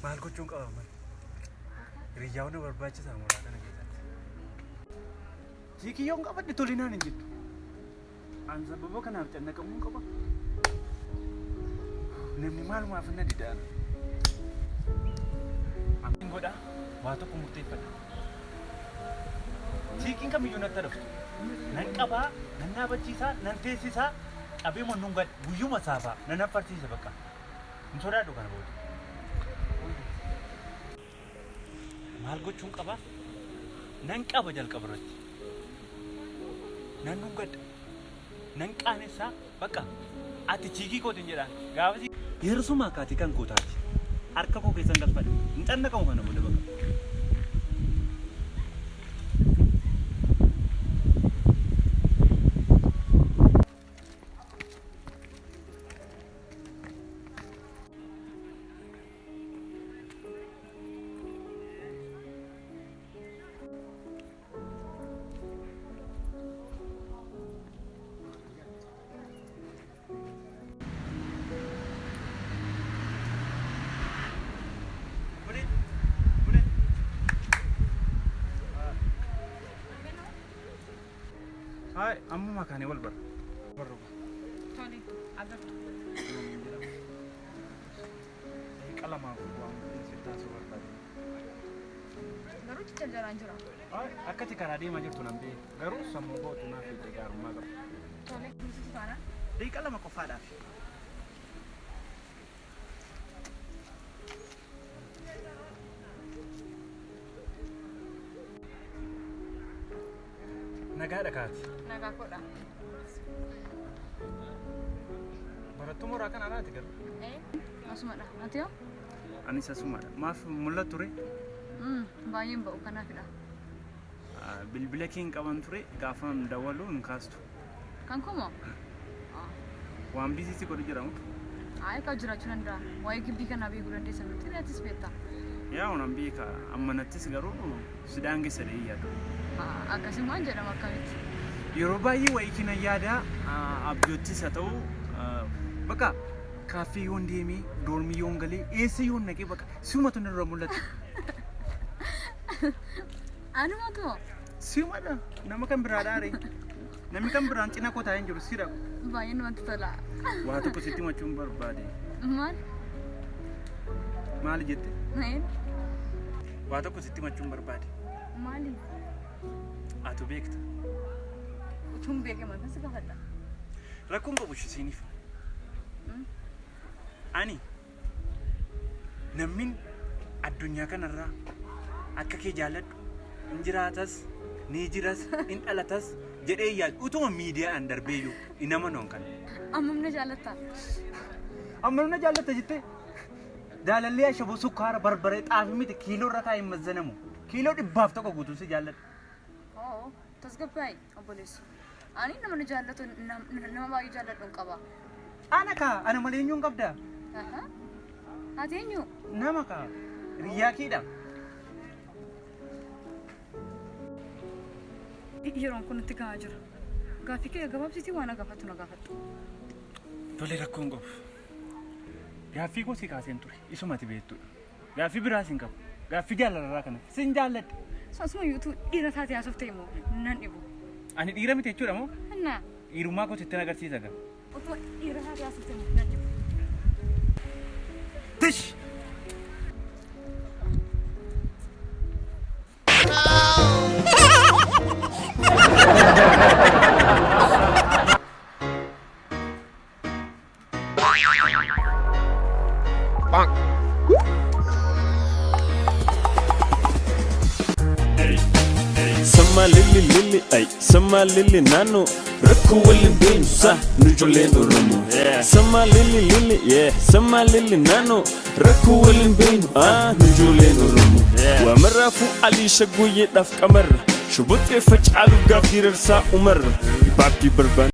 maal gochuun qaba man hiriyaawwan barbaachisaa mooraa kana keessatti jiikiyyoon qabadde tolinaan hin jettu an sababa kanaaf cannaqamuun qaba namni maalumaaf na didaan amin godha waa tokko murteeffadha jiikiin kamiyyuu natti dhuftu nan qabaa nan dhaabachiisaa nan teessisaa qabee mannuun gad guyyuma saafaa nan affarsiisa bakka hin sodaadhu kana booda maal gochuun qaba nan qaba jalqaba irratti nan dhungadha nan qaanessaa bakka ati jiikii kootiin jedhaan gaafasi yersuma akkaatii kan kootaati harka koo keessan galfadhe hin xannaqamu kana booda bakka Hai, amma makane wal bar. Barro. Toli, agak. Kala ma ko am sita so barka. Garu ci jalan jura. Hai, akkati karade ma jirtu nambe. Garu sammo go tuna fi de garu ma garu. Toli, misi fara. Dei kala ma ko fada. Nagaa dhakaati. Nagaa kodha. Barattu mooraa kana anaati garu. Asumadha. Ati yoo? Anis asumadha. Maaf mul'atu ture? Baay'een ba'u kanaafidha. Bilbila keen qaban ture gaafan dawwalu hin kaastu. Kan kumoo? Waan bisiisi godhu jedhamu. Ayi ka jiraachuu danda'a. Waa'ee gibbii kanaa beekuu dandeessan nuti atis beektaa. Yaa waan beeka ammanattis garuu sidaan geessa dhee yaadu. Akkasumaan jedhama akkamitti. Yeroo baay'ee wayii kina yaada abjoottis haa ta'u bakka kaaffee yoon deemee doormii yoon galee eessa yoon naqee bakka si'umatu nurra mul'atu. Anumatu. Si'umadha nama kan biraa dhaare namni kan biraan cina koo taa'ee hin jiru sidha. Baay'ee namatti tola. Waa tokko sitti machuun barbaade. Maal? Maali jette? Maal? Waa tokko sitti machuun barbaade. Maali? Atu beekta. Utuun beekama kasi gaafadha. Rakkoon qabu ishisiiniif. Ani namni addunyaa kanarraa akka kee jaalladhu hin jiraatas ni jiras hin dhalatas jedhee yaadu utuma miidiyaan darbeeyyuu hin amanoon kan. Ammamna jaallatta. Ammamna jaallatta jettee jaalallee ashaboo sukkaara barbaree xaafii miti kiiloo irra taa'ee mazzanamu kiiloo 100 guutuu si jaalladhu. Tasgabbaay obboleessi. Ani nama jaallatu nama baay'ee jaalladhu qaba. Ana ka ana malee eenyuun qabda? Ati eenyu? Nama ka riyaa kiidha. Yeroon kun itti gahaa jira. Gaaffii kee gabaabsitii waan gaafattu na gaafattu. Tole rakkoon qabu. Gaaffii koo si kaaseen ture isumati beektudha. Gaaffii biraas hin qabu. Gaaffii jaalalaa kana sin jaalladha. Sasuma yuutuu dhiira taatee haasofte immoo nan dhibu. Ani dhiira miti jechuudha moo? Annaa. Dhiirummaa koo sitti agarsiisa gaa. Utuma dhiira taatee haasofte immoo nan dhibu. Tish! Bang! Sama lili ay sama lili nano rakku wali bensa nujole oromo sama lili yeah sama lili nano rakku wali ben nujole oromo wa marafu ali shaguye daf qamar shubutte facalu gafirar sa umar babi barban